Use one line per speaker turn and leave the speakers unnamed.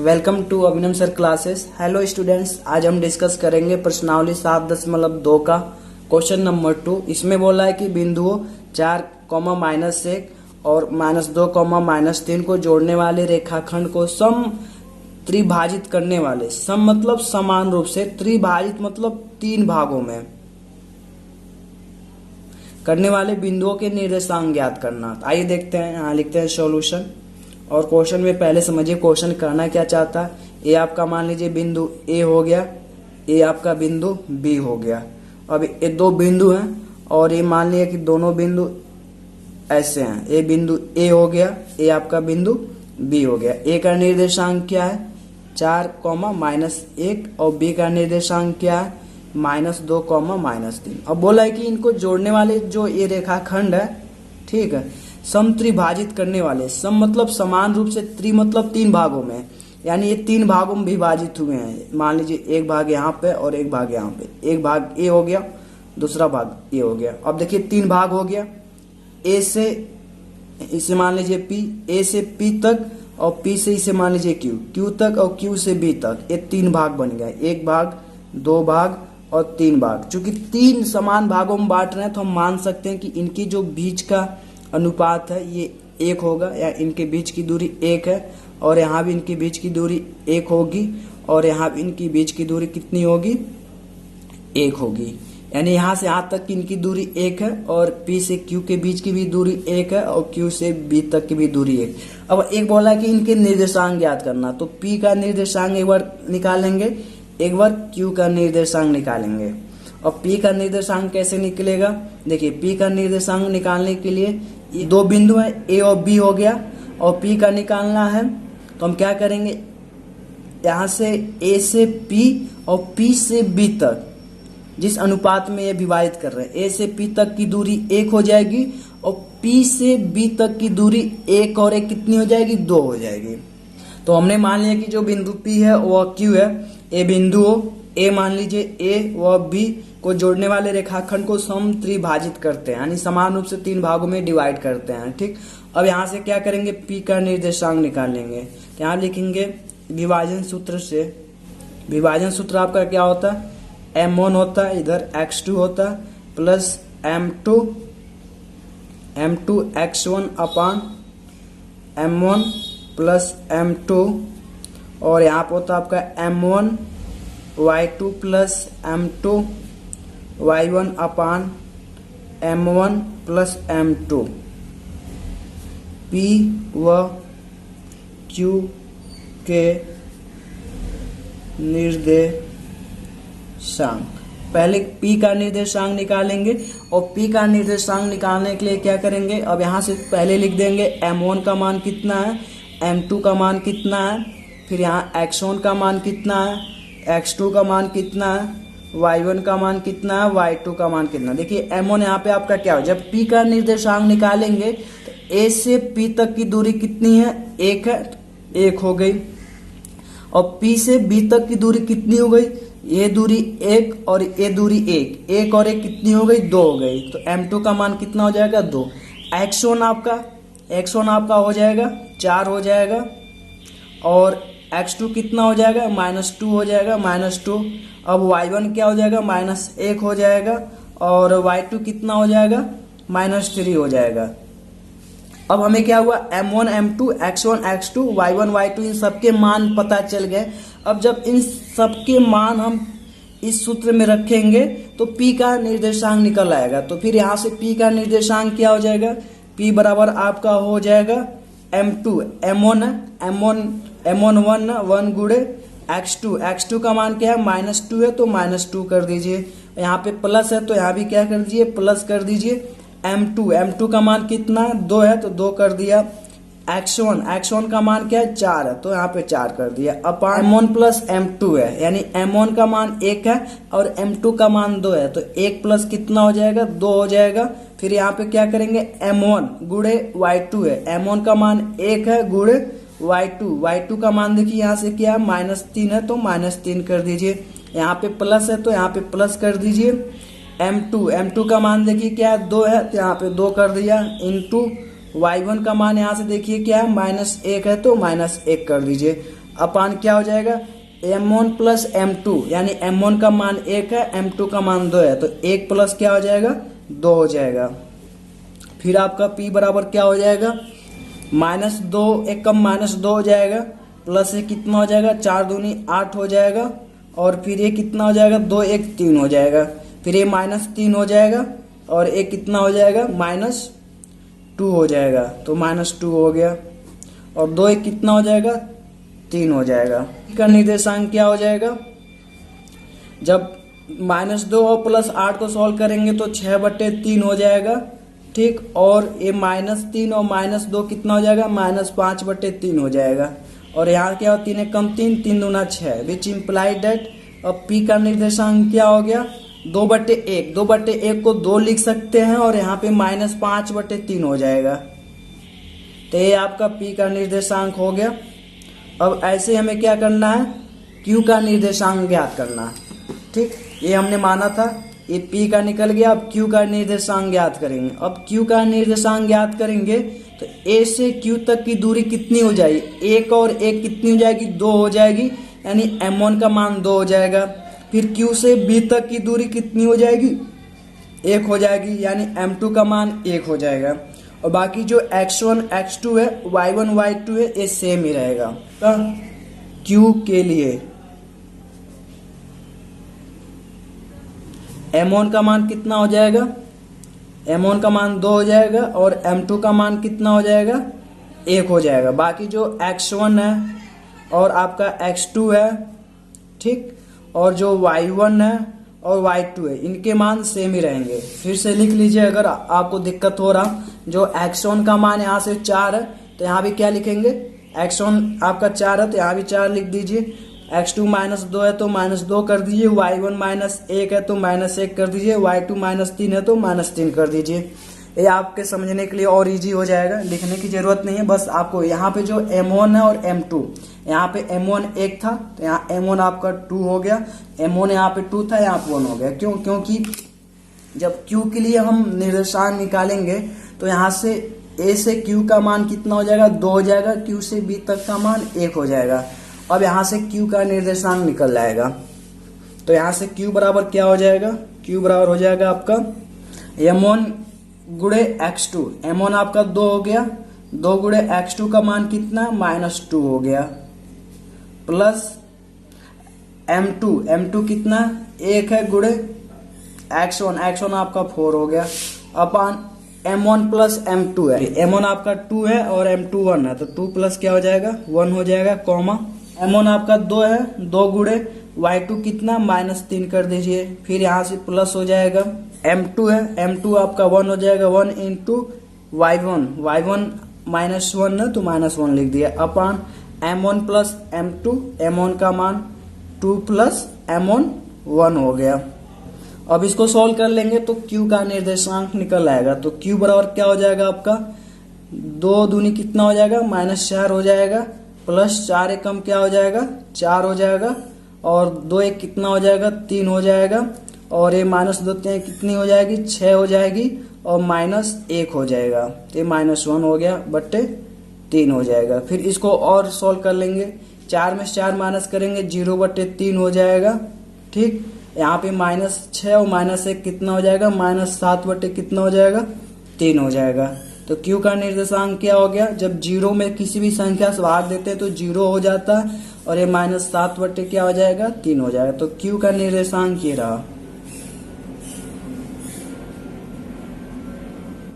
Welcome to Abhinav sir classes. Hello students, आज हम discuss करेंगे प्रश्नावली 7.2 का क्वेश्चन नंबर 2। इसमें बोला है कि बिंदुओं 4, -1 और -2, -3 को जोड़ने वाले रेखाखंड को सम त्रिभाजित करने वाले, सम मतलब समान रूप से, त्रिभाजित मतलब 3 भागों में करने वाले बिंदुओं के निर्देशांक ज्ञात करना। आइए देखते हैं, यहाँ लिखते हैं सॉल्यूशन। और क्वेश्चन में पहले समझिए क्वेश्चन करना क्या चाहता है। ये आपका मान लीजिए बिंदु ए हो गया, ये आपका बिंदु बी हो गया। अब ये 2 बिंदु हैं और ये मान लिया कि दोनों बिंदु ऐसे हैं। ये बिंदु ए हो गया, ये आपका बिंदु बी हो गया। ए का निर्देशांक क्या है 4, -1 और बी का निर्देशांक क्या है -2, -3। अब बोला है कि इनको जोड़ने वाले जो ये रेखाखंड है, ठीक है, सम त्रिभाजित करने वाले। सम मतलब समान रूप से, त्रि मतलब 3 भागों में, यानी ये 3 भागों में विभाजित हुए हैं। मान लीजिए एक भाग यहाँ पे और एक भाग यहाँ पे। एक भाग ए हो गया, दूसरा भाग ए हो गया। अब देखिए 3 भाग हो गया। ए से इसे मान लीजिए पी, ए से पी तक, और पी से इसे मान लीजिए क्यू, क्यू तक, और क्यू से बी तक। ये 3 भाग बन गए, 1 भाग, 2 भाग और 3 भाग। चूंकि 3 समान भागों में बांट रहे हैं तो हम मान सकते हैं कि इनकी जो बीच का अनुपात है ये 1 होगा, या इनके बीच की दूरी 1 है, और यहाँ भी इनके बीच की दूरी 1 होगी, और यहाँ भी इनकी बीच की दूरी कितनी होगी 1 होगी। यानी यहाँ से यहाँ तक की इनकी दूरी 1 है, और P से Q के बीच की भी दूरी 1 है, और Q से B तक की भी दूरी 1। अब एक बोला कि इनके निर्देशांक ज्ञात करना, तो P का निर्देशांक एक बार निकालेंगे, एक बार Q का निर्देशांक निकालेंगे। और P का निर्देशांक कैसे निकलेगा, देखिए P का निर्देशांक निकालने के लिए 2 बिंदु है A और B हो गया, और P का निकालना है तो हम क्या करेंगे, यहाँ से A से P और P से B तक जिस अनुपात में ये विभाजित कर रहे हैं, A से P तक की दूरी 1 हो जाएगी, और P से B तक की दूरी 1 और 1 कितनी हो जाएगी 2 हो जाएगी। तो हमने मान लिया कि जो बिंदु P है वह Q है। ए बिंदुओं A मान लीजिए A व B को जोड़ने वाले रेखाखंड को सम त्रिभाजित करते हैं, यानी समान रूप से 3 भागों में डिवाइड करते हैं, ठीक। अब यहाँ से क्या करेंगे, P का निर्देशांक निकालेंगे। तो यहाँ लिखेंगे विभाजन सूत्र से, विभाजन सूत्र आपका क्या होता है, M1 होता है, इधर x2 होता है, प्लस M2 x1 अपान M1 प्लस M2, और यहाँ पर होता है आपका M1 y2 plus M2 y1 अपान M1 प्लस M2। P व Q के निर्देशांक, पहले P का निर्देशांक निकालेंगे, और P का निर्देशांक निकालने के लिए क्या करेंगे, अब यहाँ से पहले लिख देंगे M1 का मान कितना है, M2 का मान कितना है, फिर यहाँ x1 का मान कितना है, x2 का मान कितना है, y1 का मान कितना है, y2 का मान कितना है। देखिए M1 यहाँ पे आपका क्या हो, जब P का निर्देशांक निकालेंगे तो A से P तक की दूरी कितनी है 1 है, तो 1 हो गई, और P से B तक की दूरी कितनी हो गई, ये दूरी 1 और ये दूरी 1, 1 और 1 कितनी हो गई 2 हो गई। तो M2 का मान कितना हो जाएगा 2। x1 आपका हो जाएगा 4 हो जाएगा, और x2 कितना हो जाएगा -2 हो जाएगा, -2। अब y1 क्या हो जाएगा -1 हो जाएगा, और y2 कितना हो जाएगा -3 हो जाएगा। अब हमें क्या हुआ, M1 M2 x1 x2 y1 y2 इन सबके मान पता चल गए। अब जब इन सबके मान हम इस सूत्र में रखेंगे तो P का निर्देशांक निकल आएगा। तो फिर यहाँ से P का निर्देशांक क्या हो जाएगा, P बराबर आपका हो जाएगा M2 M1 1 गुणे x2 का मान क्या है -2 है, तो -2 कर दीजिए। यहाँ पे प्लस है तो यहाँ भी क्या कर दीजिए, प्लस कर दीजिए। M2 का मान कितना है 2 है, तो 2 कर दिया। x1 का मान क्या है 4 है, तो यहाँ पे 4 कर दिया। अपान M1 प्लस M2 है, यानी M1 का मान 1 है और M2 का मान 2 है, तो 1 प्लस कितना हो जाएगा 2 हो जाएगा। फिर यहाँ पे क्या करेंगे, M1 गुणे y2 है, M1 का मान 1 है गुणे y2 का मान देखिए यहाँ से क्या है -3 है, तो -3 कर दीजिए। यहाँ पे प्लस है तो यहाँ पे प्लस कर दीजिए। M2 का मान देखिए क्या है 2 है, तो यहाँ पे 2 कर दिया, इंटू y1 का मान यहाँ से देखिए क्या है -1 है, तो -1 कर दीजिए। अपान क्या हो जाएगा, m1 प्लस m2, यानी m1 का मान 1 है, m2 का मान 2 है, तो 1 प्लस क्या हो जाएगा, 2 हो जाएगा। फिर आपका p बराबर क्या हो जाएगा, -2, 1 कम -2 हो जाएगा, प्लस ये कितना हो जाएगा, 4 दूनी 8 हो जाएगा, और फिर ये कितना हो जाएगा, 2 1 3 हो जाएगा, फिर ये -3 हो जाएगा, और एक कितना हो जाएगा, -2 हो जाएगा, तो -2 हो गया, और 2 1 कितना हो जाएगा, 3 हो जाएगा। का निर्देशांक क्या हो जाएगा, जब -2 और +8 को सॉल्व करेंगे तो 6/3 हो जाएगा, ठीक, और ये -3 और -2 कितना हो जाएगा, -5/3 हो जाएगा, और यहाँ क्या हो, 3 कम 3, 3 दूना 6, विच इम्प्लाइड दैट। अब P का निर्देशांक क्या हो गया, 2/1, 2/1 को 2 लिख सकते हैं, और यहाँ पे -5/3 हो जाएगा, तो ये आपका P का निर्देशांक हो गया। अब ऐसे हमें क्या करना है, Q का निर्देशांक ज्ञात करना है, ठीक, ये हमने माना था, ये P का निकल गया, अब Q का निर्देशांक ज्ञात करेंगे। अब Q का निर्देशांक ज्ञात करेंगे तो A से Q तक की दूरी कितनी हो जाएगी, 1 और 1 कितनी हो जाएगी, 2 हो जाएगी, यानी m1 का मान 2 हो जाएगा। फिर Q से B तक की दूरी कितनी हो जाएगी, 1 हो जाएगी, यानी m2 का मान 1 हो जाएगा, और बाकी जो x1 x2 है, y1 y2 है, ये सेम ही रहेगा। Q के लिए m1 का मान कितना हो जाएगा, m1 का मान 2 हो जाएगा, और m2 का मान कितना हो जाएगा, 1 हो जाएगा। बाकी जो x1 है और आपका x2 है, ठीक, और जो y1 है और y2 है, इनके मान सेम ही रहेंगे। फिर से लिख लीजिए अगर आपको दिक्कत हो रहा, जो x1 का मान यहाँ से 4 है, तो यहाँ भी क्या लिखेंगे, x1 आपका 4 है तो यहाँ भी 4 लिख दीजिए, x2 -2 है तो -2 कर दीजिए, y1 -1 है तो -1 कर दीजिए, y2 -3 है तो -3 कर दीजिए। ये आपके समझने के लिए और इजी हो जाएगा, लिखने की जरूरत नहीं है, बस आपको यहाँ पे जो m1 है और m2, यहाँ पे m1 1 था तो यहाँ m1 आपका 2 हो गया, m1 यहाँ पे 2 था, यहाँ पे 1 हो गया। क्यों, क्योंकि जब Q के लिए हम निर्देशांक निकालेंगे तो यहाँ से A से Q का मान कितना हो जाएगा, 2 हो जाएगा, Q से B तक का मान 1 हो जाएगा। अब यहाँ से Q का निर्देशांक निकल जाएगा, तो यहाँ से Q बराबर क्या हो जाएगा, Q बराबर हो जाएगा आपका m1 गुणे x2, m1 आपका 2 हो गया, 2 गुणे x2 का मान कितना, -2 हो गया, प्लस m2 कितना, 1 है, गुणे x1 आपका 4 हो गया, अपान m1 प्लस m2 है, m1 आपका 2 है और m2 1 है, तो 2 प्लस क्या हो जाएगा, 1 हो जाएगा, कॉमा m1 आपका 2 है, 2 गुणे y2 कितना, -3 कर दीजिए, फिर यहाँ से प्लस हो जाएगा, m2 है, m2 आपका 1 हो जाएगा, 1 इंटू y1 -1 है तो -1 लिख दिया, अपान m1 प्लस m2, m1 का मान 2 प्लस m1 1 हो गया। अब इसको सॉल्व कर लेंगे तो Q का निर्देशांक निकल आएगा, तो Q बराबर क्या हो जाएगा आपका, 2 दूनी कितना हो जाएगा, -4 हो जाएगा, प्लस 4 एकम क्या हो जाएगा, 4 हो जाएगा, और 2 1 कितना हो जाएगा, 3 हो जाएगा, और ये -2 कितनी हो जाएगी, 6 हो जाएगी, और -1 हो जाएगा, तो ये -1 हो गया, बट्टे 3 हो जाएगा। फिर इसको और सॉल्व कर लेंगे, 4 में 4 माइनस करेंगे, 0/3 हो जाएगा, ठीक, यहाँ पे -6 और -1 कितना हो जाएगा, -7 कितना हो जाएगा, 3 हो जाएगा। तो Q का निर्देशांक क्या हो गया, जब 0 में किसी भी संख्या से भाग देते हैं तो 0 हो जाता है, और ये -7 क्या हो जाएगा, 3 हो जाएगा। तो Q का निर्देशांक ये रहा।